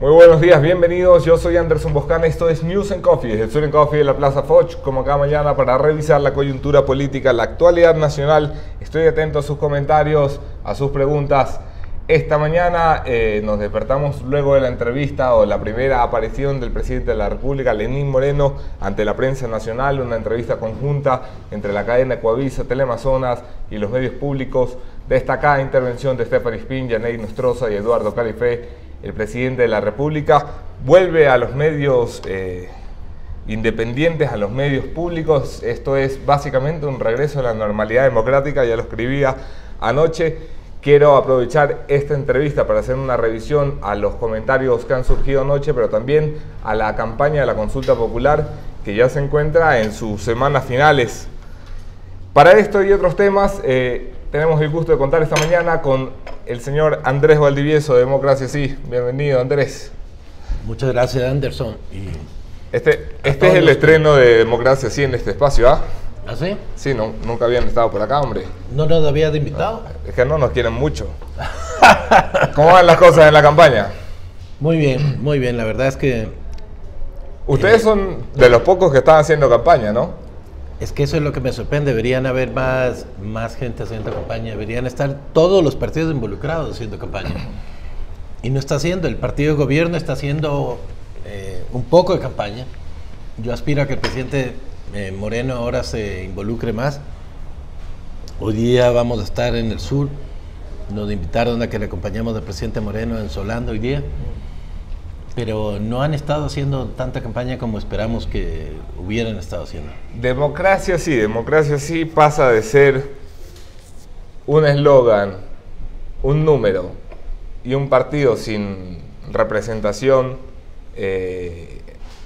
Muy buenos días, bienvenidos. Yo soy Anderson Boscana. Esto es News and Coffee, desde el Sur en Coffee de la Plaza Foch, como cada mañana, para revisar la coyuntura política, la actualidad nacional. Estoy atento a sus comentarios, a sus preguntas. Esta mañana nos despertamos luego de la entrevista o la primera aparición del presidente de la República, Lenín Moreno, ante la prensa nacional, una entrevista conjunta entre la cadena Ecuavisa, Teleamazonas y los medios públicos. Destacada intervención de Stephanie Spin, Yaney Nostroza y Eduardo Califé. El presidente de la República vuelve a los medios independientes, a los medios públicos. Esto es básicamente un regreso a la normalidad democrática, ya lo escribía anoche. Quiero aprovechar esta entrevista para hacer una revisión a los comentarios que han surgido anoche, pero también a la campaña de la consulta popular, que ya se encuentra en sus semanas finales. Para esto y otros temas, tenemos el gusto de contar esta mañana con el señor Andrés Valdivieso de Democracia Sí. Bienvenido, Andrés. Muchas gracias, Anderson. Este es el estreno de Democracia Sí en este espacio, ¿ah? ¿Ah, sí? Sí, no, nunca habían estado por acá, hombre. ¿No nos habías invitado? Es que no nos quieren mucho. ¿Cómo van las cosas en la campaña? Muy bien. La verdad es que... Ustedes son de los pocos que están haciendo campaña, ¿no? Es que eso es lo que me sorprende. Deberían haber más gente haciendo campaña. Deberían estar todos los partidos involucrados haciendo campaña. Y no está haciendo. El partido de gobierno está haciendo un poco de campaña. Yo aspiro a que el presidente Moreno ahora se involucre más. Hoy día vamos a estar en el sur. Nos invitaron a que le acompañemos al presidente Moreno en Solanda hoy día. Pero no han estado haciendo tanta campaña como esperamos que hubieran estado haciendo. Democracia sí pasa de ser un eslogan, un número y un partido sin representación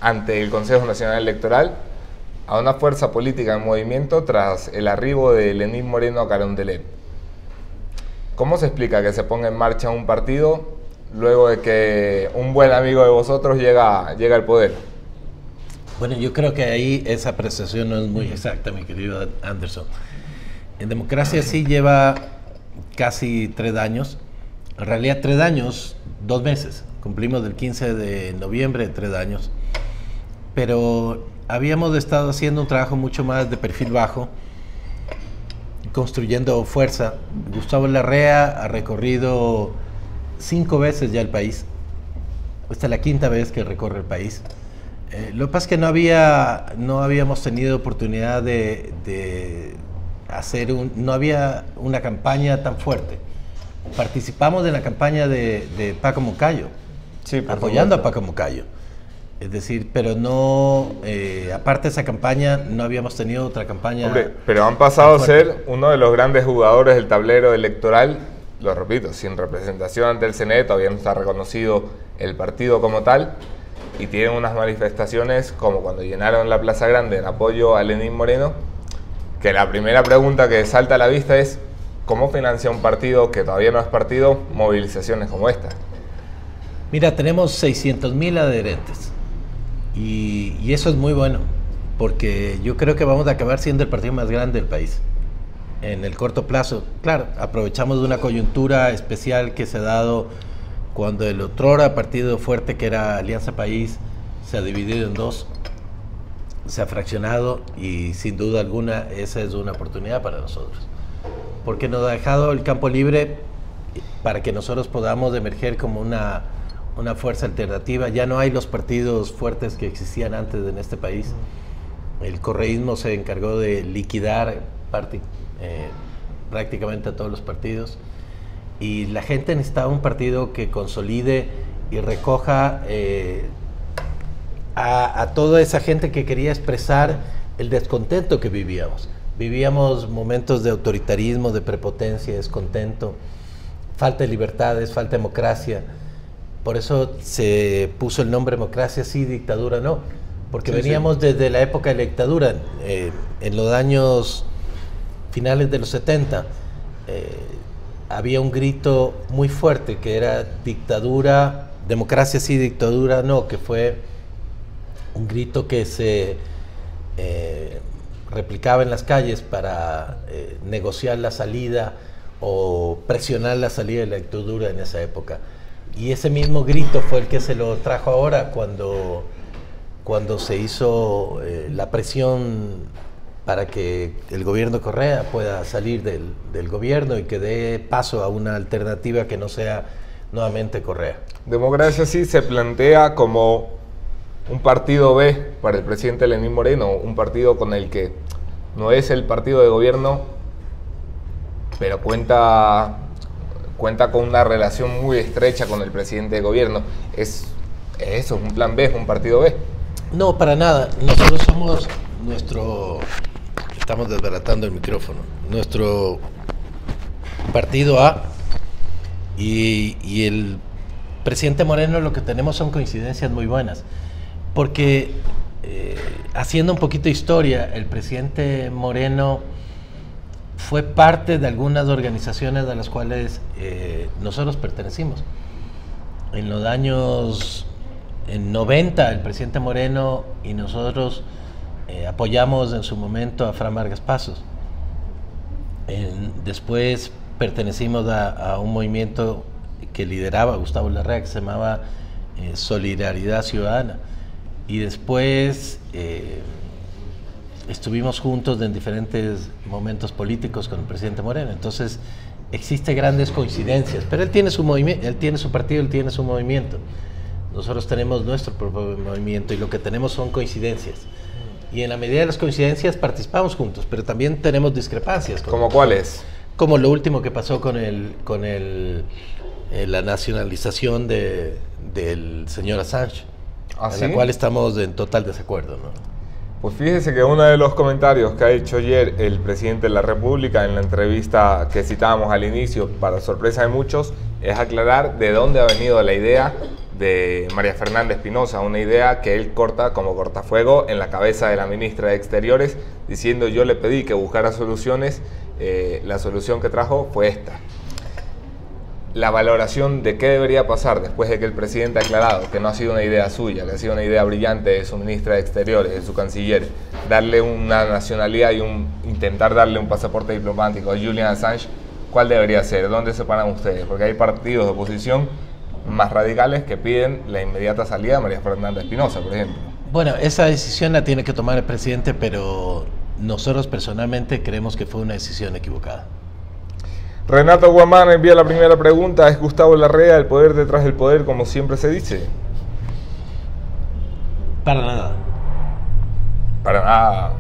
ante el Consejo Nacional Electoral a una fuerza política en movimiento tras el arribo de Lenín Moreno a Carondelet. ¿Cómo se explica que se ponga en marcha un partido luego de que un buen amigo de vosotros llega al poder? Bueno, yo creo que ahí esa apreciación no es muy exacta, mi querido Anderson. En Democracia Sí lleva casi 3 años. En realidad 3 años, 2 meses. Cumplimos el 15 de noviembre 3 años. Pero habíamos estado haciendo un trabajo mucho más de perfil bajo, construyendo fuerza. Gustavo Larrea ha recorrido 5 veces ya el país. Esta es la 5ª vez que recorre el país. Lo que pasa es que no habíamos tenido oportunidad de hacer no había una campaña tan fuerte. Participamos en la campaña de Paco Moncayo, sí, apoyando a Paco Moncayo. Es decir, pero no, aparte de esa campaña, no habíamos tenido otra campaña. Hombre, pero han pasado a ser uno de los grandes jugadores del tablero electoral. Lo repito, sin representación ante el CNE, todavía no está reconocido el partido como tal, y tienen unas manifestaciones como cuando llenaron la Plaza Grande en apoyo a Lenín Moreno, que la primera pregunta que salta a la vista es ¿cómo financia un partido que todavía no es partido movilizaciones como esta? Mira, tenemos 600,000 adherentes y eso es muy bueno, porque yo creo que vamos a acabar siendo el partido más grande del país en el corto plazo. Claro, aprovechamos de una coyuntura especial que se ha dado cuando el otrora partido fuerte que era Alianza País se ha dividido en 2, se ha fraccionado, y sin duda alguna esa es una oportunidad para nosotros, porque nos ha dejado el campo libre para que nosotros podamos emerger como una fuerza alternativa. Ya no hay los partidos fuertes que existían antes en este país. El correísmo se encargó de liquidar prácticamente a todos los partidos, y la gente necesitaba un partido que consolide y recoja a toda esa gente que quería expresar el descontento que vivíamos. Vivíamos momentos de autoritarismo, de prepotencia, descontento, falta de libertades, falta de democracia. Por eso se puso el nombre Democracia Sí, Dictadura No, porque veníamos desde la época de la dictadura. En los años finales de los 70 había un grito muy fuerte que era dictadura, Democracia Sí, Dictadura No, que fue un grito que se replicaba en las calles para negociar la salida o presionar la salida de la dictadura en esa época. Y ese mismo grito fue el que se lo trajo ahora cuando se hizo la presión para que el gobierno Correa pueda salir del gobierno y que dé paso a una alternativa que no sea nuevamente Correa. Democracia sí se plantea como un partido B para el presidente Lenín Moreno, un partido con el que no es el partido de gobierno, pero cuenta con una relación muy estrecha con el presidente de gobierno. ¿Es eso, un plan B, es un partido B? No, para nada. Nosotros somos estamos desbaratando el micrófono, nuestro partido A, y el presidente Moreno, lo que tenemos son coincidencias muy buenas, porque haciendo un poquito de historia, el presidente Moreno fue parte de algunas organizaciones a las cuales nosotros pertenecimos. En los años 90, el presidente Moreno y nosotros apoyamos en su momento a Fran Vargas Pasos. Después pertenecimos a un movimiento que lideraba Gustavo Larrea, que se llamaba Solidaridad Ciudadana. Y después estuvimos juntos en diferentes momentos políticos con el presidente Moreno. Entonces existen grandes coincidencias, pero él tiene su movimiento, él tiene su partido, él tiene su movimiento. Nosotros tenemos nuestro propio movimiento y lo que tenemos son coincidencias. Y en la medida de las coincidencias participamos juntos, pero también tenemos discrepancias. ¿Cómo cuáles? Como lo último que pasó con la nacionalización del señor Assange, en la cual estamos en total desacuerdo, ¿no? Pues fíjese que uno de los comentarios que ha hecho ayer el presidente de la República en la entrevista que citábamos al inicio, para sorpresa de muchos, es aclarar de dónde ha venido la idea de María Fernanda Espinosa, una idea que él corta como cortafuego en la cabeza de la ministra de Exteriores, diciendo: yo le pedí que buscara soluciones, la solución que trajo fue esta. La valoración de qué debería pasar después de que el presidente ha aclarado que no ha sido una idea suya, que ha sido una idea brillante de su ministra de Exteriores, de su canciller, darle una nacionalidad y intentar darle un pasaporte diplomático a Julian Assange, ¿cuál debería ser? ¿Dónde se paran ustedes? Porque hay partidos de oposición más radicales que piden la inmediata salida de María Fernanda Espinosa, por ejemplo. Bueno, esa decisión la tiene que tomar el presidente, pero nosotros personalmente creemos que fue una decisión equivocada. Renato Guamán envía la primera pregunta: ¿es Gustavo Larrea el poder detrás del poder, como siempre se dice? Para nada. Para nada.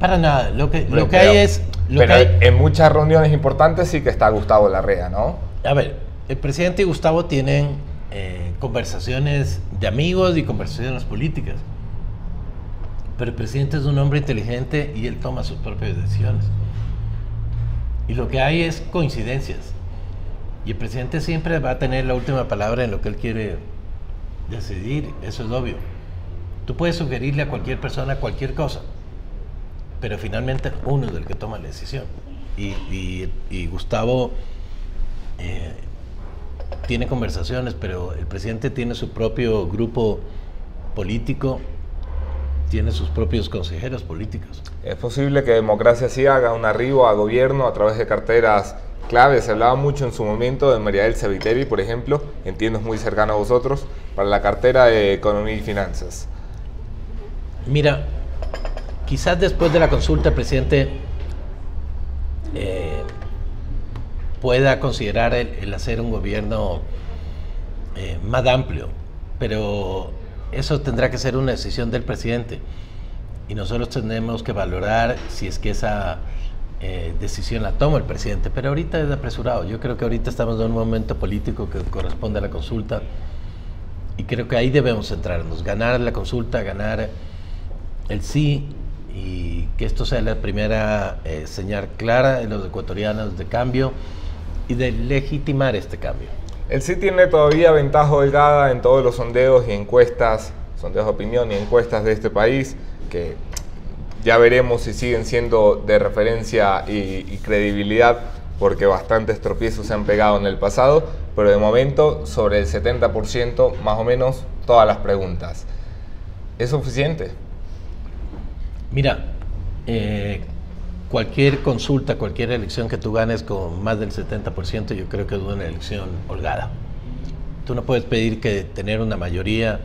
Para nada. Lo que hay es... En muchas reuniones importantes sí que está Gustavo Larrea, ¿no? A ver, el presidente y Gustavo tienen conversaciones de amigos y conversaciones políticas. Pero el presidente es un hombre inteligente y él toma sus propias decisiones. Y lo que hay es coincidencias. Y el presidente siempre va a tener la última palabra en lo que él quiere decidir, eso es obvio. Tú puedes sugerirle a cualquier persona cualquier cosa, pero finalmente uno es el que toma la decisión. Y Gustavo tiene conversaciones, pero el presidente tiene su propio grupo político, tiene sus propios consejeros políticos. ¿Es posible que Democracia sí haga un arribo a gobierno a través de carteras claves? Se hablaba mucho en su momento de María Elsa Viteri, por ejemplo, entiendo es muy cercano a vosotros, para la cartera de Economía y Finanzas. Mira, quizás después de la consulta el presidente pueda considerar el hacer un gobierno más amplio, pero eso tendrá que ser una decisión del presidente y nosotros tendremos que valorar si es que esa decisión la toma el presidente, pero ahorita es apresurado. Yo creo que ahorita estamos en un momento político que corresponde a la consulta y creo que ahí debemos centrarnos, ganar la consulta, ganar el sí, y que esto sea la primera señal clara de los ecuatorianos de cambio y de legitimar este cambio. El sí tiene todavía ventaja holgada en todos los sondeos y encuestas, sondeos de opinión y encuestas de este país, que ya veremos si siguen siendo de referencia y credibilidad, porque bastantes tropiezos se han pegado en el pasado, pero de momento sobre el 70% más o menos todas las preguntas. ¿Es suficiente? Mira, cualquier consulta, cualquier elección que tú ganes con más del 70%, yo creo que es una elección holgada. tú no puedes pedir que tener una mayoría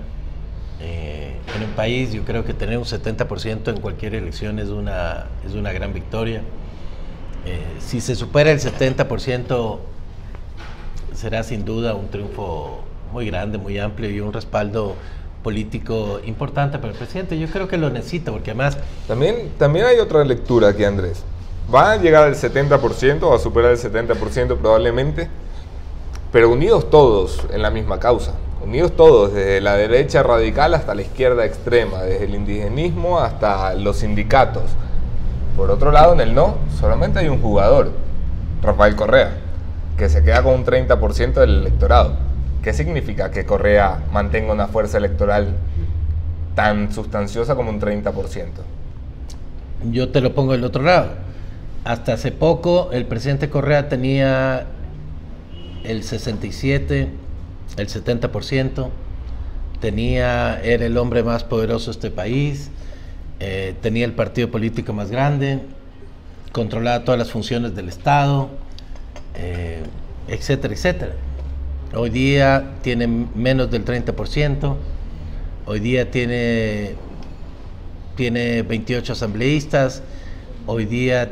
en un país. Yo creo que tener un 70% en cualquier elección es una gran victoria. Si se supera el 70%, será sin duda un triunfo muy grande, muy amplio y un respaldo político importante para el presidente. Yo creo que lo necesita, porque además... También hay otra lectura aquí, Andrés. Va a llegar al 70%, va a superar el 70% probablemente, pero unidos todos en la misma causa. Unidos todos, desde la derecha radical hasta la izquierda extrema, desde el indigenismo hasta los sindicatos. Por otro lado, en el no, solamente hay un jugador, Rafael Correa, que se queda con un 30% del electorado. ¿Qué significa que Correa mantenga una fuerza electoral tan sustanciosa como un 30%? Yo te lo pongo del otro lado. Hasta hace poco el presidente Correa tenía el 67%, el 70%, era el hombre más poderoso de este país, tenía el partido político más grande, controlaba todas las funciones del Estado, etcétera, etcétera. Hoy día tiene menos del 30%, hoy día tiene 28 asambleístas, hoy día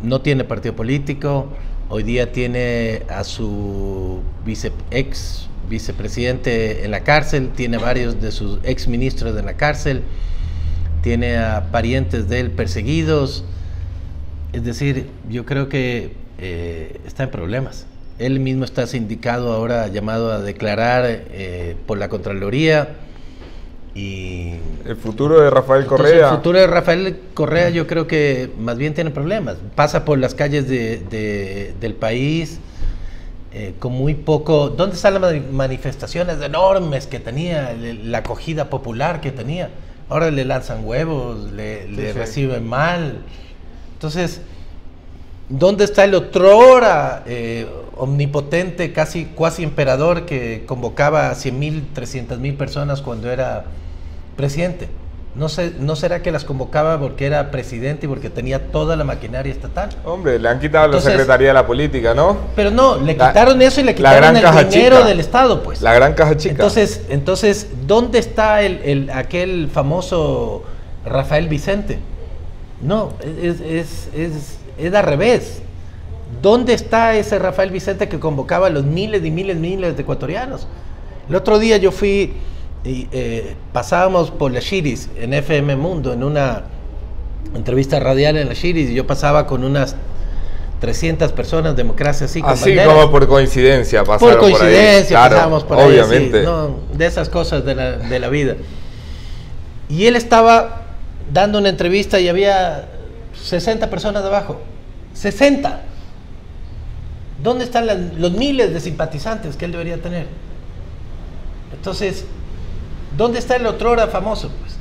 no tiene partido político, hoy día tiene a su ex vicepresidente en la cárcel, tiene varios de sus ex ministros en la cárcel, tiene a parientes de él perseguidos. Es decir, yo creo que está en problemas. Él mismo está sindicado ahora, llamado a declarar por la Contraloría. Y el futuro de Rafael Correa. El futuro de Rafael Correa yo creo que más bien tiene problemas. Pasa por las calles del país con muy poco. ¿Dónde están las manifestaciones enormes que tenía, la acogida popular que tenía? Ahora le lanzan huevos, le reciben mal. Entonces, ¿dónde está el otrora omnipotente, cuasi emperador que convocaba a 100,000, 300,000 personas cuando era presidente? ¿No será que las convocaba porque era presidente y porque tenía toda la maquinaria estatal? Hombre, le han quitado la Secretaría de la Política, ¿no? Pero no, le quitaron eso y le quitaron el dinero del Estado, pues. La gran caja chica. Entonces, ¿dónde está aquel famoso Rafael Vicente? No, es al revés. ¿Dónde está ese Rafael Vicente que convocaba a los miles y miles de ecuatorianos? El otro día yo fui y pasábamos por la Shiris en FM Mundo, en una entrevista radial en la Shiris, y yo pasaba con unas 300 personas, Democracia Así como por coincidencia pasaron por ahí. Por coincidencia pasábamos por ahí, obviamente. Sí, no, de esas cosas de la vida. Y él estaba dando una entrevista y había 60 personas abajo. 60. ¿Dónde están los miles de simpatizantes que él debería tener? Entonces, ¿dónde está el otrora famoso, pues?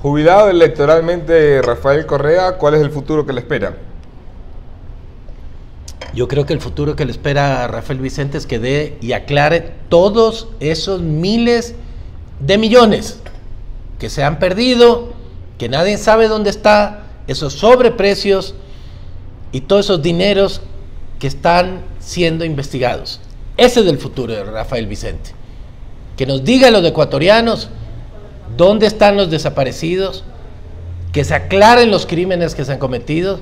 Jubilado electoralmente Rafael Correa, ¿cuál es el futuro que le espera? Yo creo que el futuro que le espera a Rafael Vicente es que dé y aclare todos esos miles de millones que se han perdido, que nadie sabe dónde está, esos sobreprecios y todos esos dineros que están siendo investigados. Ese es el futuro de Rafael Vicente. Que nos diga a los ecuatorianos dónde están los desaparecidos, que se aclaren los crímenes que se han cometido.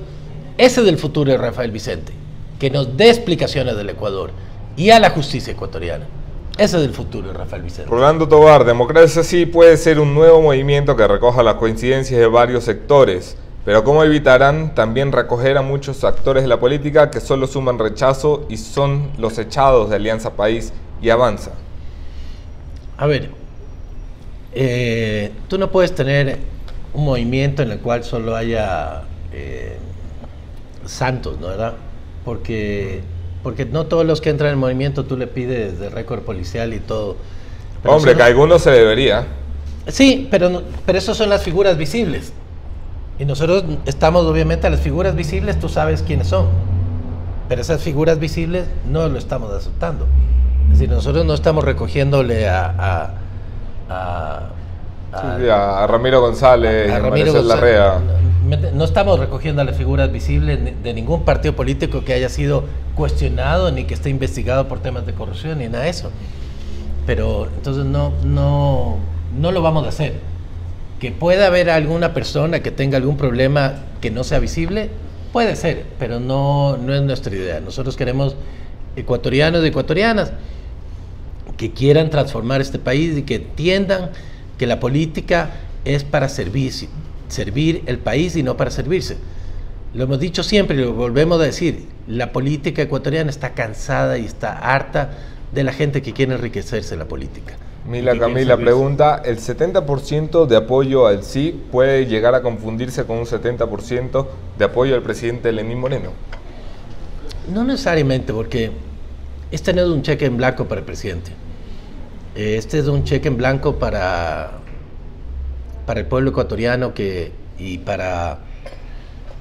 Ese es el futuro de Rafael Vicente. Que nos dé explicaciones del Ecuador y a la justicia ecuatoriana. Ese es el futuro de Rafael Vicente. Rolando Tobar, Democracia Sí puede ser un nuevo movimiento que recoja las coincidencias de varios sectores, pero ¿cómo evitarán también recoger a muchos actores de la política que solo suman rechazo y son los echados de Alianza País y Avanza? A ver, tú no puedes tener un movimiento en el cual solo haya santos, ¿no? ¿Verdad? Porque no todos los que entran en el movimiento tú le pides de récord policial y todo. Pero hombre, que a algunos se debería. Sí, pero esas son las figuras visibles. Y nosotros estamos, obviamente, a las figuras visibles, tú sabes quiénes son. Pero esas figuras visibles no lo estamos aceptando. Es decir, nosotros no estamos recogiéndole a Ramiro González, a Ramiro González Larrea. Realmente no estamos recogiendo las figuras visibles de ningún partido político que haya sido cuestionado ni que esté investigado por temas de corrupción ni nada de eso. Pero entonces no lo vamos a hacer. Que pueda haber alguna persona que tenga algún problema que no sea visible, puede ser, pero no es nuestra idea. Nosotros queremos ecuatorianos y ecuatorianas que quieran transformar este país y que entiendan que la política es para servir el país y no para servirse. Lo hemos dicho siempre y lo volvemos a decir, la política ecuatoriana está cansada y está harta de la gente que quiere enriquecerse en la política. Mila Camila pregunta, ¿el 70% de apoyo al sí puede llegar a confundirse con un 70% de apoyo al presidente Lenín Moreno? No necesariamente, porque este no es un cheque en blanco para el presidente. Este es un cheque en blanco para el pueblo ecuatoriano y para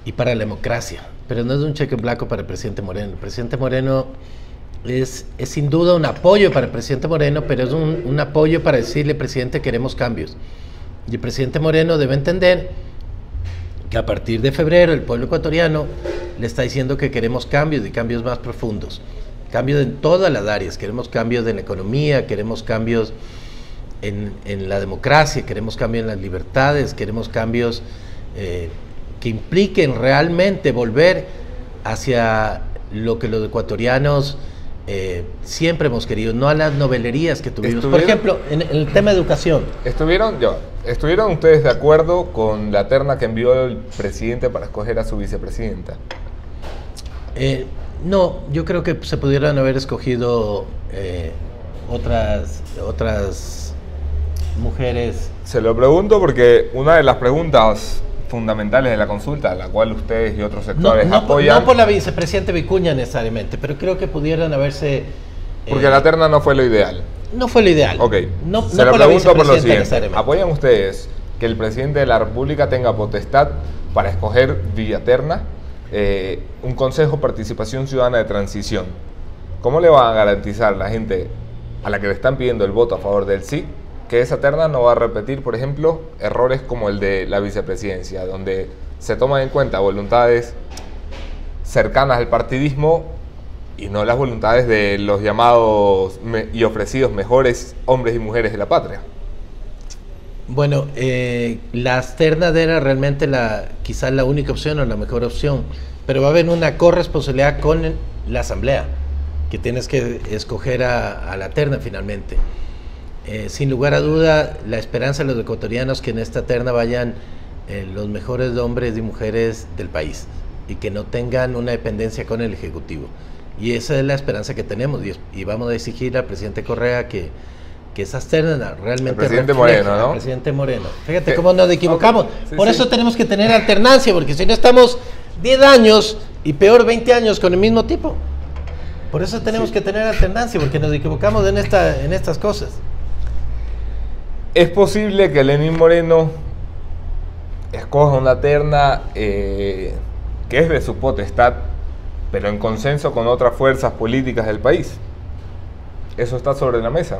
la democracia, pero no es un cheque en blanco para el presidente Moreno. El presidente Moreno es sin duda un apoyo para el presidente Moreno, pero es un apoyo para decirle, presidente, queremos cambios. Y el presidente Moreno debe entender que a partir de febrero el pueblo ecuatoriano le está diciendo que queremos cambios y cambios más profundos. Cambios en todas las áreas, queremos cambios en la economía, queremos cambios en la democracia, queremos cambios en las libertades, queremos cambios que impliquen realmente volver hacia lo que los ecuatorianos siempre hemos querido, no a las novelerías que tuvimos. Por ejemplo, en el tema de educación. ¿Estuvieron ustedes de acuerdo con la terna que envió el presidente para escoger a su vicepresidenta? No, yo creo que se pudieran haber escogido otras mujeres. Se lo pregunto porque una de las preguntas fundamentales de la consulta, a la cual ustedes y otros sectores apoyan... No por la vicepresidenta Vicuña necesariamente, pero creo que pudieran haberse... porque la terna no fue lo ideal. No fue lo ideal. Ok, se lo pregunto por lo siguiente. ¿Apoyan ustedes que el presidente de la República tenga potestad para escoger vía terna un Consejo de Participación Ciudadana de Transición? ¿Cómo le van a garantizar a la gente a la que le están pidiendo el voto a favor del sí, que esa terna no va a repetir, por ejemplo, errores como el de la vicepresidencia, donde se toman en cuenta voluntades cercanas al partidismo y no las voluntades de los llamados y ofrecidos mejores hombres y mujeres de la patria? Bueno, las ternas era realmente quizás la única opción o la mejor opción, pero va a haber una corresponsabilidad con la asamblea, que tienes que escoger a la terna finalmente. Sin lugar a duda, la esperanza de los ecuatorianos que en esta terna vayan los mejores hombres y mujeres del país y que no tengan una dependencia con el Ejecutivo. Y esa es la esperanza que tenemos y vamos a exigir al presidente Correa que esas ternas realmente... El presidente Moreno, ¿no? El presidente Moreno. Fíjate cómo nos equivocamos. Okay. Sí, Por eso tenemos que tener alternancia, porque si no estamos 10 años y peor 20 años con el mismo tipo. Por eso tenemos que tener alternancia, porque nos equivocamos en estas cosas. ¿Es posible que Lenín Moreno escoja una terna que es de su potestad, pero en consenso con otras fuerzas políticas del país? ¿Eso está sobre la mesa?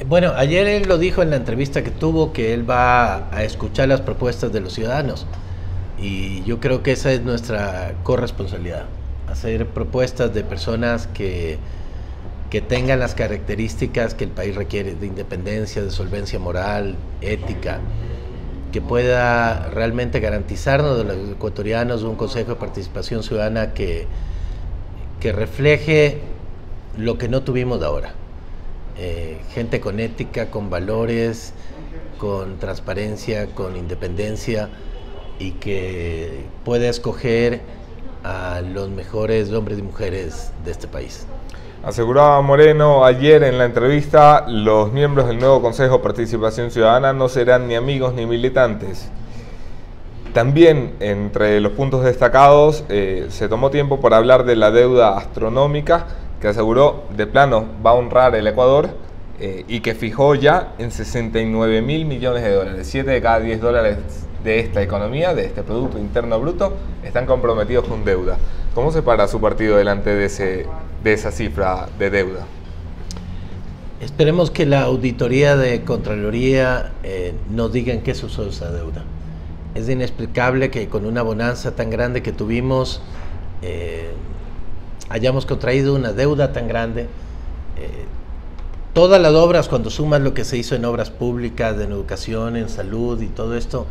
Bueno, ayer él lo dijo en la entrevista que tuvo, que él va a escuchar las propuestas de los ciudadanos. Y yo creo que esa es nuestra corresponsabilidad, hacer propuestas de personas que tengan las características que el país requiere, de independencia, de solvencia moral, ética, que pueda realmente garantizarnos a los ecuatorianos un Consejo de Participación Ciudadana que refleje lo que no tuvimos ahora. Gente con ética, con valores, con transparencia, con independencia y que pueda escoger a los mejores hombres y mujeres de este país. Aseguraba Moreno ayer en la entrevista, los miembros del nuevo Consejo de Participación Ciudadana no serán ni amigos ni militantes. También, entre los puntos destacados, se tomó tiempo para hablar de la deuda astronómica, que aseguró de plano va a honrar el Ecuador y que fijó ya en 69.000 millones de dólares. 7 de cada 10 dólares de esta economía, de este Producto Interno Bruto, están comprometidos con deuda. ¿Cómo se para su partido delante de esa cifra de deuda? Esperemos que la auditoría de Contraloría nos diga en qué se usó esa deuda. Es inexplicable que con una bonanza tan grande que tuvimos, hayamos contraído una deuda tan grande. Todas las obras, cuando sumas lo que se hizo en obras públicas, en educación, en salud y todo esto,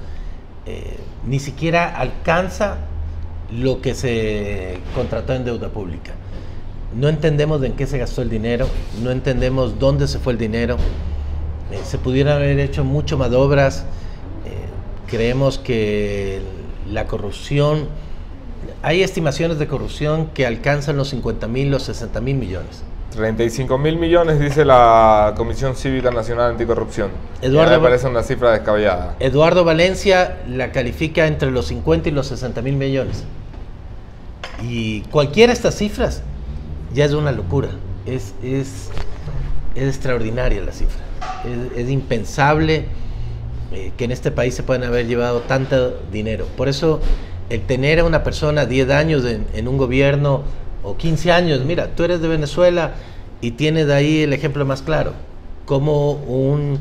ni siquiera alcanza lo que se contrató en deuda pública. No entendemos en qué se gastó el dinero, no entendemos dónde se fue el dinero. Se pudieran haber hecho mucho más obras. Creemos que la corrupción, hay estimaciones de corrupción que alcanzan los 50.000, los 60.000 millones. 35.000 millones dice la Comisión Cívica Nacional Anticorrupción. Me parece una cifra descabellada. Eduardo Valencia la califica entre los 50 y los 60.000 millones. Y cualquiera de estas cifras ya es una locura. Es extraordinaria la cifra. Es impensable que en este país se puedan haber llevado tanto dinero. Por eso, el tener a una persona 10 años en un gobierno o 15 años, mira, tú eres de Venezuela y tienes de ahí el ejemplo más claro, como un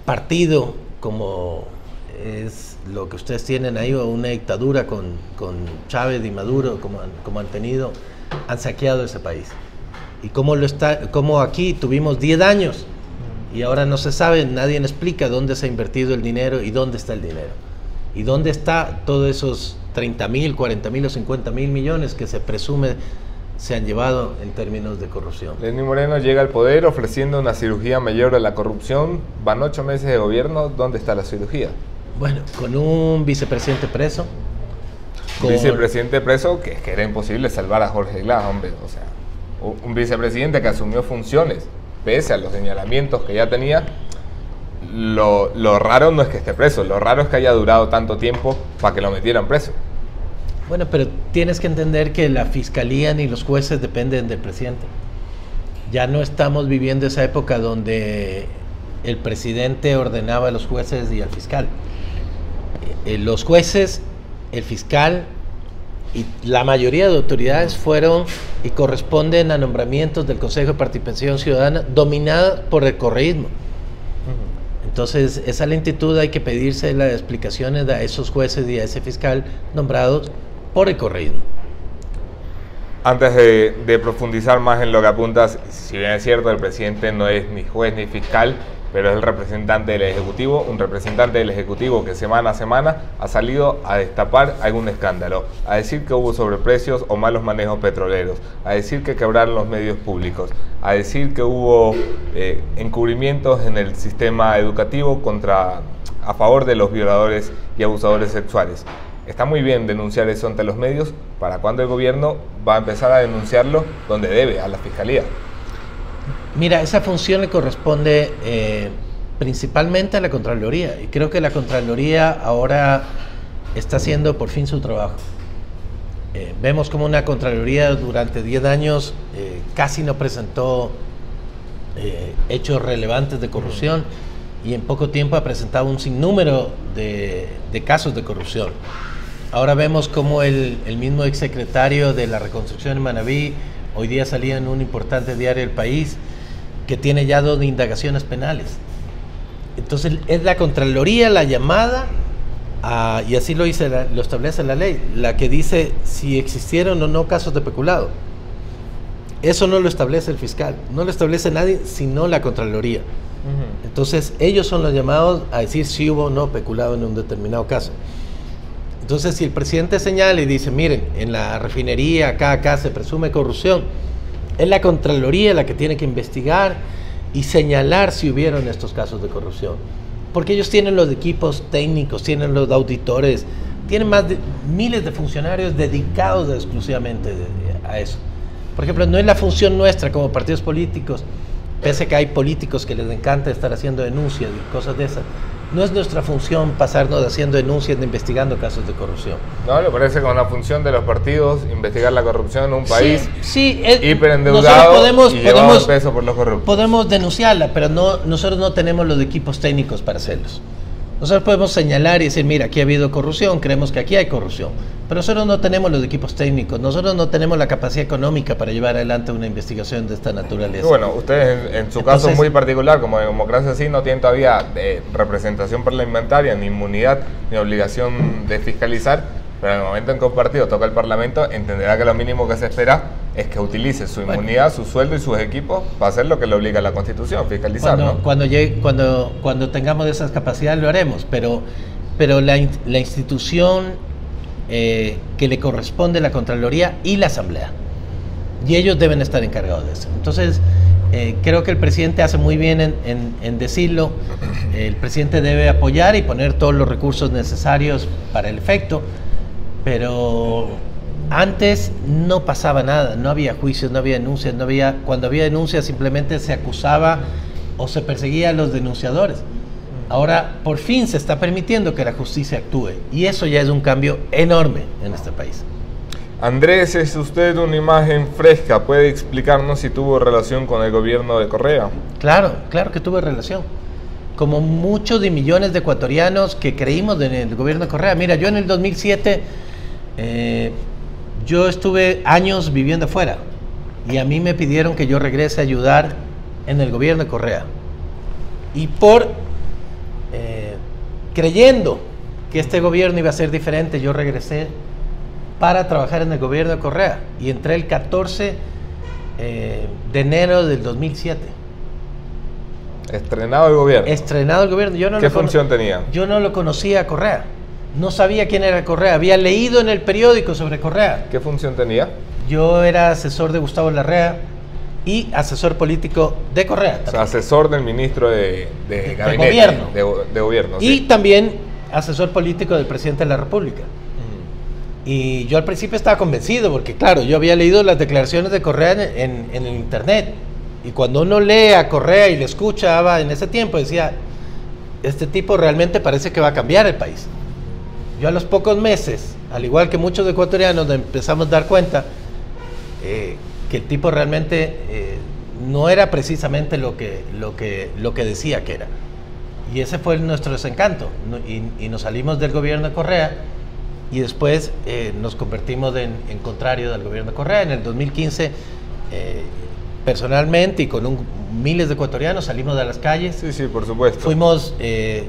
partido como es lo que ustedes tienen ahí, o una dictadura con Chávez y Maduro, como han tenido, han saqueado ese país. Y como aquí tuvimos 10 años y ahora no se sabe, nadie explica dónde se ha invertido el dinero y dónde está el dinero. Y dónde está todos esos 30.000, 40.000 o 50.000 millones que se presume se han llevado en términos de corrupción. Lenín Moreno llega al poder ofreciendo una cirugía mayor a la corrupción. Van 8 meses de gobierno, ¿dónde está la cirugía? Bueno, con un vicepresidente preso. Vicepresidente preso, que era imposible salvar a Jorge Glass, hombre. O sea, un vicepresidente que asumió funciones, pese a los señalamientos que ya tenía. Lo raro no es que esté preso, lo raro es que haya durado tanto tiempo para que lo metieran preso. Bueno, pero tienes que entender que la fiscalía ni los jueces dependen del presidente. Ya no estamos viviendo esa época donde el presidente ordenaba a los jueces y al fiscal. Los jueces, el fiscal y la mayoría de autoridades fueron y corresponden a nombramientos del Consejo de Participación Ciudadana dominada por el correísmo. Entonces, esa lentitud hay que pedirse las explicaciones a esos jueces y a ese fiscal nombrados por el correísmo. Antes de profundizar más en lo que apuntas, si bien es cierto, el presidente no es ni juez ni fiscal, pero es el representante del Ejecutivo, un representante del Ejecutivo que semana a semana ha salido a destapar algún escándalo, a decir que hubo sobreprecios o malos manejos petroleros, a decir que quebraron los medios públicos, a decir que hubo encubrimientos en el sistema educativo a favor de los violadores y abusadores sexuales. Está muy bien denunciar eso ante los medios. ¿Para cuándo el gobierno va a empezar a denunciarlo donde debe, a la Fiscalía? Mira, esa función le corresponde principalmente a la Contraloría, y creo que la Contraloría ahora está haciendo por fin su trabajo. Vemos como una Contraloría durante 10 años casi no presentó hechos relevantes de corrupción, y en poco tiempo ha presentado un sinnúmero de casos de corrupción. Ahora vemos como el mismo exsecretario de la Reconstrucción en Manabí hoy día salía en un importante diario del país que tiene ya 2 indagaciones penales. Entonces es la Contraloría la llamada y así lo establece la ley, la que dice si existieron o no casos de peculado. Eso no lo establece el fiscal, no lo establece nadie sino la Contraloría. Entonces ellos son los llamados a decir si hubo o no peculado en un determinado caso. Entonces, si el presidente señala y dice, miren, en la refinería acá se presume corrupción, es la Contraloría la que tiene que investigar y señalar si hubieron estos casos de corrupción. Porque ellos tienen los equipos técnicos, tienen los auditores, tienen más de miles de funcionarios dedicados exclusivamente a eso. Por ejemplo, no es la función nuestra como partidos políticos, pese a que hay políticos que les encanta estar haciendo denuncias y cosas de esas. No es nuestra función pasarnos haciendo denuncias de investigando casos de corrupción. ¿No le parece que es una función de los partidos investigar la corrupción en un país hiperendeudado y llevado peso por los corruptos? Podemos denunciarla, pero nosotros no tenemos los equipos técnicos para hacerlos. Nosotros podemos señalar y decir, mira, aquí ha habido corrupción, creemos que aquí hay corrupción. Pero nosotros no tenemos los equipos técnicos, nosotros no tenemos la capacidad económica para llevar adelante una investigación de esta naturaleza. Bueno, ustedes en su caso muy particular, como democracia sí, no tienen todavía representación parlamentaria, ni inmunidad, ni obligación de fiscalizar, pero en el momento en que un partido toca el Parlamento, entenderá que lo mínimo que se espera es que utilice su inmunidad, su sueldo y sus equipos para hacer lo que le obliga la Constitución, fiscalizar, cuando tengamos esas capacidades lo haremos, pero la institución que le corresponde la Contraloría y la Asamblea, y ellos deben estar encargados de eso. Entonces, creo que el presidente hace muy bien en decirlo. El presidente debe apoyar y poner todos los recursos necesarios para el efecto, pero antes no pasaba nada, no había juicios, no había denuncias, cuando había denuncias simplemente se acusaba o se perseguía a los denunciadores. Ahora por fin se está permitiendo que la justicia actúe y eso ya es un cambio enorme en este país. Andrés, es usted una imagen fresca, ¿puede explicarnos si tuvo relación con el gobierno de Correa? Claro que tuve relación. Como muchos de millones de ecuatorianos que creímos en el gobierno de Correa. Mira, yo en el 2007 yo estuve años viviendo afuera y a mí me pidieron que yo regrese a ayudar en el gobierno de Correa. Y creyendo que este gobierno iba a ser diferente, yo regresé para trabajar en el gobierno de Correa y entré el 14 de enero del 2007. Estrenado el gobierno. Estrenado el gobierno. ¿Qué función tenía? Yo no lo conocía a Correa. No sabía quién era Correa. Había leído en el periódico sobre Correa. ¿Qué función tenía? Yo era asesor de Gustavo Larrea y asesor político de Correa. O sea, asesor del ministro de gabinete, gobierno. De gobierno. Y sí, también asesor político del presidente de la República. Y yo al principio estaba convencido porque, claro, yo había leído las declaraciones de Correa en el internet. Y cuando uno lee a Correa y le escuchaba en ese tiempo, decía, este tipo realmente parece que va a cambiar el país. Yo a los pocos meses, al igual que muchos ecuatorianos, nos empezamos a dar cuenta que el tipo realmente no era precisamente lo que decía que era. Y ese fue nuestro desencanto. Y nos salimos del gobierno de Correa y después nos convertimos en contrario del gobierno de Correa. En el 2015, personalmente y con miles de ecuatorianos salimos de las calles. Sí, sí, por supuesto. Fuimos,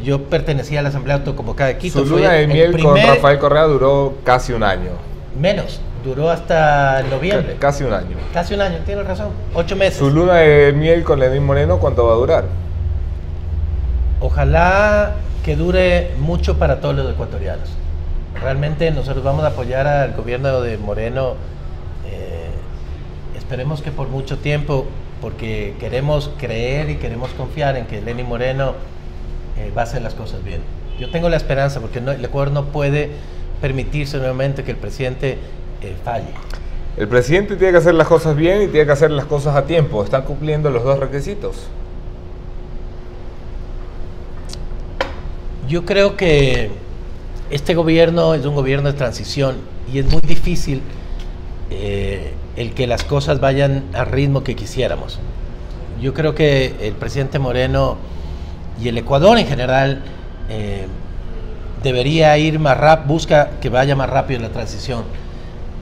yo pertenecía a la Asamblea Autoconvocada de Quito. Su luna de miel con Rafael Correa duró casi un año. Menos, duró hasta noviembre. Casi un año. Casi un año, tienes razón, 8 meses. Su luna de miel con Lenín Moreno, ¿cuánto va a durar? Ojalá que dure mucho para todos los ecuatorianos. Realmente nosotros vamos a apoyar al gobierno de Moreno, esperemos que por mucho tiempo, porque queremos creer y queremos confiar en que Lenín Moreno va a hacer las cosas bien. Yo tengo la esperanza porque el Ecuador no puede permitirse nuevamente que el presidente falle. El presidente tiene que hacer las cosas bien y tiene que hacer las cosas a tiempo. ¿Están cumpliendo los dos requisitos? Yo creo que este gobierno es un gobierno de transición y es muy difícil el que las cosas vayan al ritmo que quisiéramos. Yo creo que el presidente Moreno y el Ecuador en general debería ir más rápido, busca que vaya más rápido la transición.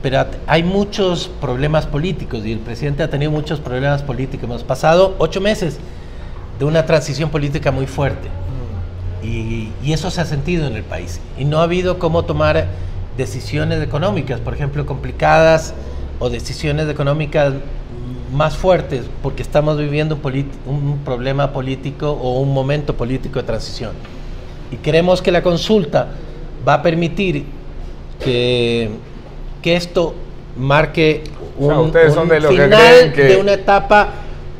Pero hay muchos problemas políticos y el presidente ha tenido muchos problemas políticos. Hemos pasado 8 meses de una transición política muy fuerte y eso se ha sentido en el país. Y no ha habido cómo tomar decisiones económicas, por ejemplo, complicadas o decisiones económicas más fuertes porque estamos viviendo un problema político o un momento político de transición. Y creemos que la consulta va a permitir que esto marque un final de una etapa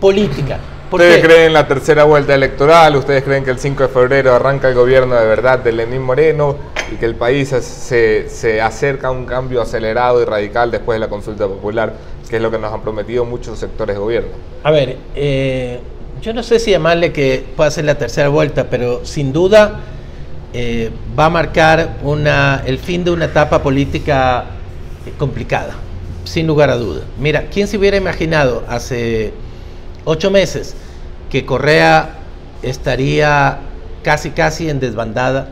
política. ¿Ustedes creen en la tercera vuelta electoral? ¿Ustedes creen que el 5 de febrero arranca el gobierno de verdad de Lenín Moreno y que el país se acerca a un cambio acelerado y radical después de la consulta popular, que es lo que nos han prometido muchos sectores de gobierno? A ver, yo no sé si llamarle que pueda ser la tercera vuelta, pero sin duda va a marcar el fin de una etapa política complicada, sin lugar a duda. Mira, ¿quién se hubiera imaginado hace 8 meses que Correa estaría casi en desbandada,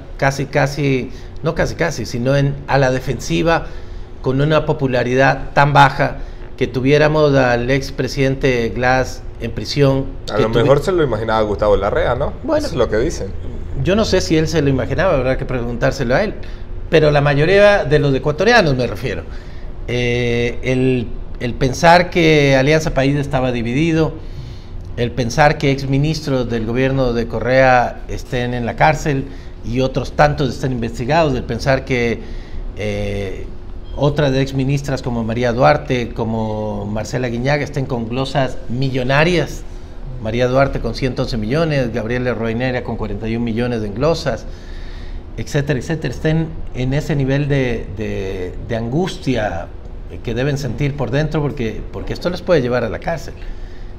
sino a la defensiva, con una popularidad tan baja, que tuviéramos al expresidente Glass en prisión. A lo mejor se lo imaginaba Gustavo Larrea, ¿no? Bueno, eso es lo que dicen. Yo no sé si él se lo imaginaba, habrá que preguntárselo a él, pero la mayoría de los ecuatorianos, me refiero. El pensar que Alianza País estaba dividido, el pensar que exministros del gobierno de Correa estén en la cárcel y otros tantos estén investigados, el pensar que otras exministras como María Duarte, como Marcela Guiñaga estén con glosas millonarias, María Duarte con 111 millones, Gabriela Roinera con 41 millones en glosas, etcétera, etcétera, estén en ese nivel de angustia que deben sentir por dentro, porque esto les puede llevar a la cárcel.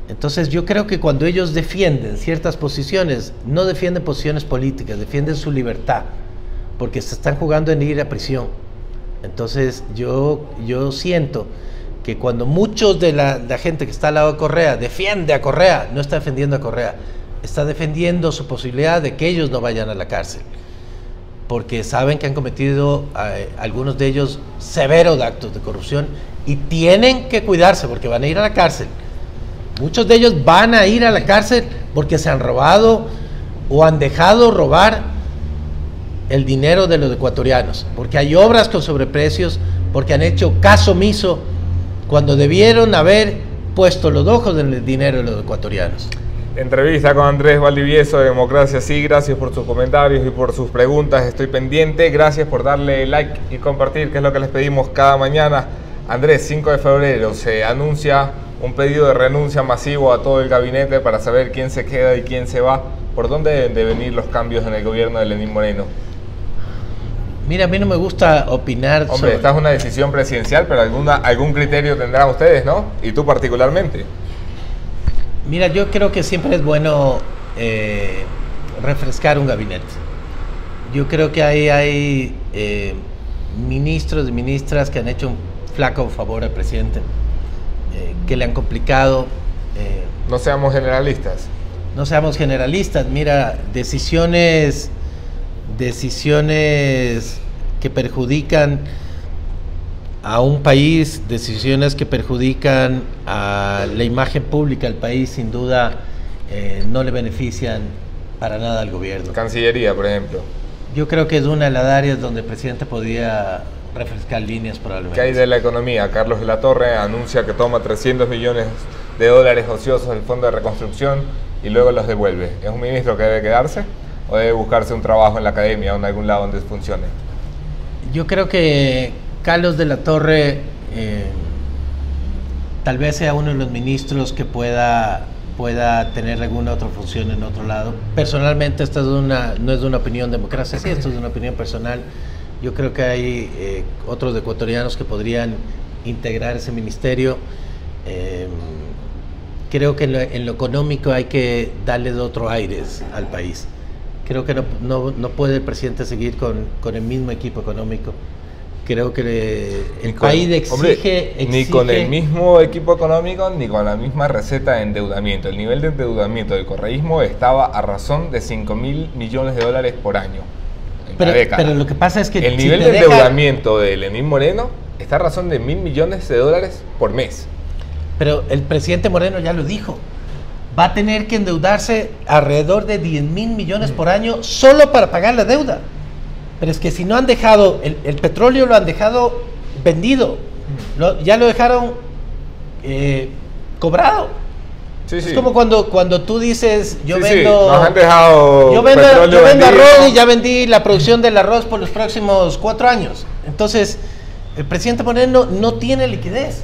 Entonces yo creo que cuando ellos defienden ciertas posiciones, no defienden posiciones políticas, defienden su libertad, porque se están jugando en ir a prisión. Entonces yo siento que cuando muchos de la gente que está al lado de Correa defiende a Correa, no está defendiendo a Correa, está defendiendo su posibilidad de que ellos no vayan a la cárcel, porque saben que han cometido algunos de ellos severos actos de corrupción y tienen que cuidarse porque van a ir a la cárcel. Muchos de ellos van a ir a la cárcel porque se han robado o han dejado robar el dinero de los ecuatorianos, porque hay obras con sobreprecios, porque han hecho caso omiso cuando debieron haber puesto los ojos en el dinero de los ecuatorianos. Entrevista con Andrés Valdivieso de Democracia Sí. Gracias por sus comentarios y por sus preguntas. Estoy pendiente. Gracias por darle like y compartir, que es lo que les pedimos cada mañana. Andrés, 5 de febrero se anuncia un pedido de renuncia masivo a todo el gabinete para saber quién se queda y quién se va. ¿Por dónde deben de venir los cambios en el gobierno de Lenín Moreno? Mira, a mí no me gusta opinar. Hombre, esta es una decisión presidencial, pero algún criterio tendrán ustedes, ¿no? Y tú particularmente. Mira, yo creo que siempre es bueno refrescar un gabinete. Yo creo que hay ministros y ministras que han hecho un flaco favor al presidente, que le han complicado. No seamos generalistas. No seamos generalistas. Mira, decisiones que perjudican a un país, decisiones que perjudican a la imagen pública del país, sin duda no le benefician para nada al gobierno. Cancillería, por ejemplo. Yo creo que es una de las áreas donde el presidente podría refrescar líneas probablemente. ¿Qué hay de la economía? Carlos de la Torre anuncia que toma 300 millones de dólares ociosos del Fondo de Reconstrucción y luego los devuelve. ¿Es un ministro que debe quedarse o debe buscarse un trabajo en la academia o en algún lado donde funcione? Yo creo que Carlos de la Torre tal vez sea uno de los ministros que pueda tener alguna otra función en otro lado. Personalmente, esta no es una opinión democrática, sí, esto es una opinión personal. Yo creo que hay otros ecuatorianos que podrían integrar ese ministerio. Creo que en lo económico hay que darle otro aires al país. Creo que no puede el presidente seguir con el mismo equipo económico. Creo que el país exige... Ni con el mismo equipo económico, ni con la misma receta de endeudamiento. El nivel de endeudamiento del correísmo estaba a razón de 5.000 millones de dólares por año. Pero lo que pasa es que... El nivel de endeudamiento de Lenín Moreno está a razón de 1.000 millones de dólares por mes. Pero el presidente Moreno ya lo dijo. Va a tener que endeudarse alrededor de 10.000 millones por año solo para pagar la deuda. Pero es que si no han dejado, el petróleo lo han dejado vendido, ya lo dejaron cobrado. Sí, es como cuando tú dices, yo vendo arroz y ya vendí la producción del arroz por los próximos 4 años. Entonces, el presidente Moreno no tiene liquidez.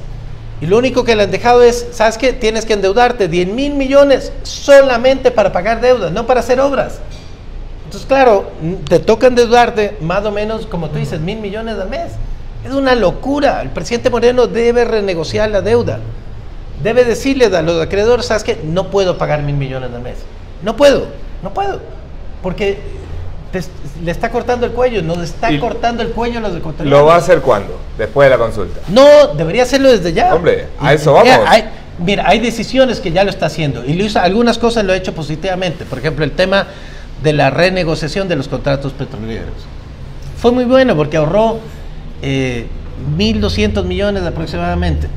Y lo único que le han dejado es, ¿sabes qué? Tienes que endeudarte 10.000 millones solamente para pagar deudas, no para hacer obras. Entonces, claro, te toca endeudarte más o menos, como tú dices, 1.000 millones al mes. Es una locura. El presidente Moreno debe renegociar la deuda. Debe decirle a los acreedores, ¿sabes qué? No puedo pagar 1.000 millones al mes. No puedo. Porque le está cortando el cuello, nos está cortando el cuello a los ecuatorianos. ¿Lo va a hacer cuándo? Después de la consulta. No, debería hacerlo desde ya. Hombre, a eso vamos. Mira, hay decisiones que ya lo está haciendo y algunas cosas lo ha hecho positivamente. Por ejemplo, el tema de la renegociación de los contratos petroleros. Fue muy bueno porque ahorró 1.200 millones aproximadamente.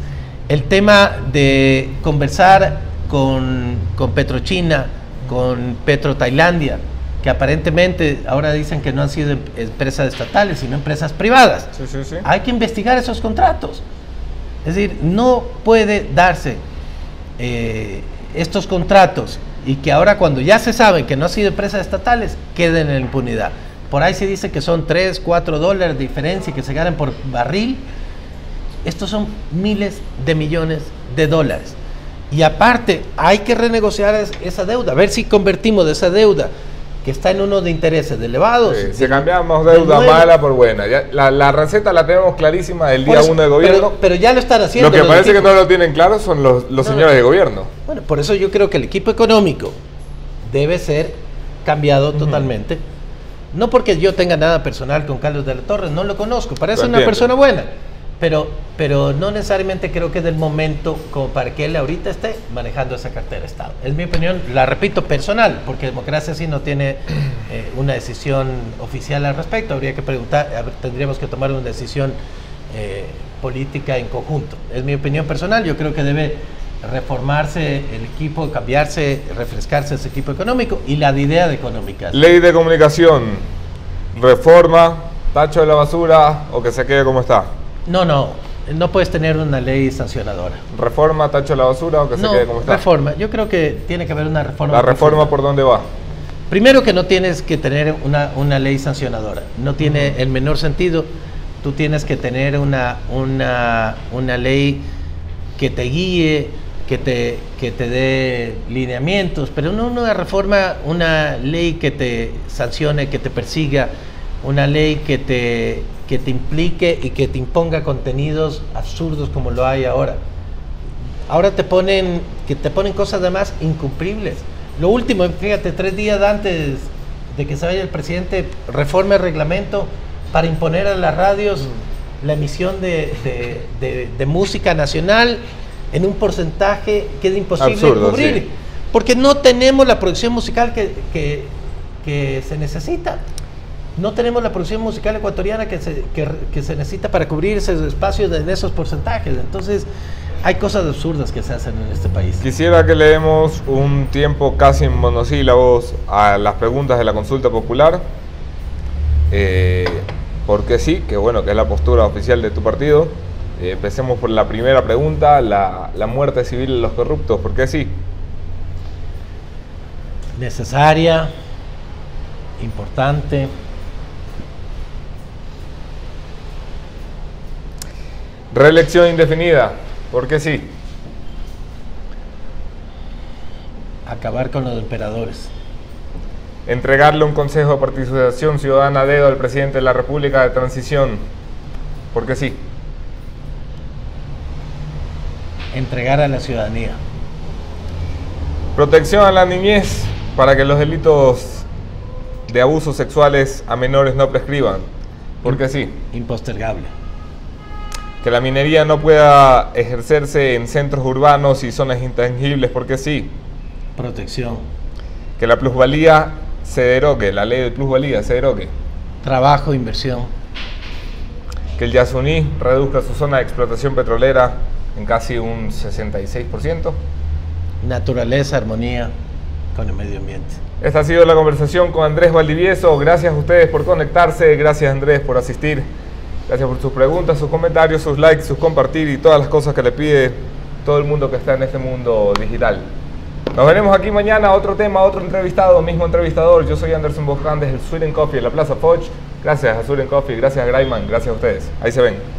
El tema de conversar con Petrochina, con Petrotailandia, que aparentemente ahora dicen que no han sido empresas estatales, sino empresas privadas. Sí. Hay que investigar esos contratos. Es decir, no puede darse estos contratos y que ahora, cuando ya se sabe que no han sido empresas estatales, queden en la impunidad. Por ahí se dice que son 3, 4 dólares de diferencia y que se ganan por barril. Estos son miles de millones de dólares. Y aparte, hay que renegociar esa deuda, a ver si convertimos de esa deuda que está en uno de intereses elevados. Sí, si cambiamos deuda mala por buena. Ya, la receta la tenemos clarísima del día 1 de gobierno. Pero ya lo están haciendo. Lo que parece que no lo tienen claro son los señores de gobierno. Bueno, por eso yo creo que el equipo económico debe ser cambiado totalmente. No porque yo tenga nada personal con Carlos de la Torre, no lo conozco, parece una persona buena. Pero no necesariamente creo que es el momento como para que él ahorita esté manejando esa cartera de Estado. Es mi opinión, la repito, personal, porque democracia sí no tiene una decisión oficial al respecto. Habría que preguntar, tendríamos que tomar una decisión política en conjunto. Es mi opinión personal, yo creo que debe reformarse el equipo, cambiarse, refrescarse ese equipo económico y la idea económica. Ley de comunicación, reforma, tacho de la basura o que se quede como está. No puedes tener una ley sancionadora. ¿Reforma, tacho de la basura o que se quede como está? Reforma. Yo creo que tiene que haber una reforma. ¿La reforma por dónde va? Primero, que no tienes que tener una ley sancionadora. No tiene el menor sentido. Tú tienes que tener una ley que te guíe, que te dé lineamientos, pero no una reforma, una ley que te sancione, que te persiga, una ley que te implique y que te imponga contenidos absurdos como lo hay ahora. Ahora te ponen cosas además incumplibles. Lo último, fíjate, 3 días antes de que se vaya el presidente, reforma el reglamento para imponer a las radios la emisión de música nacional en un porcentaje que es imposible absurdo, cubrir, sí. Porque no tenemos la producción musical que se necesita. No tenemos la producción musical ecuatoriana que se necesita para cubrir esos espacios en esos porcentajes. Entonces, hay cosas absurdas que se hacen en este país. Quisiera que le demos un tiempo casi en monosílabos a las preguntas de la consulta popular. Porque sí, que bueno, que es la postura oficial de tu partido. Empecemos por la primera pregunta, la muerte civil de los corruptos. ¿Por qué sí? Necesaria, importante. Reelección indefinida. ¿Por qué sí? Acabar con los emperadores. Entregarle un consejo de participación ciudadana a dedo al presidente de la República de transición. ¿Por qué sí? Entregar a la ciudadanía. Protección a la niñez para que los delitos de abusos sexuales a menores no prescriban. ¿Por qué sí? Impostergable. Que la minería no pueda ejercerse en centros urbanos y zonas intangibles. ¿Por qué sí? Protección. Que la plusvalía se derogue, la ley de plusvalía se derogue. Trabajo, inversión. Que el Yasuní reduzca su zona de explotación petrolera en casi un 66%. Naturaleza, armonía con el medio ambiente. Esta ha sido la conversación con Andrés Valdivieso. Gracias a ustedes por conectarse, gracias Andrés por asistir, gracias por sus preguntas, sus comentarios, sus likes, sus compartir y todas las cosas que le pide todo el mundo que está en este mundo digital. Nos veremos aquí mañana, otro tema, otro entrevistado, mismo entrevistador. Yo soy Anderson Boscan desde el Sweden Coffee en la Plaza Foch. Gracias a Sweden Coffee, gracias a Graiman, gracias a ustedes. Ahí se ven.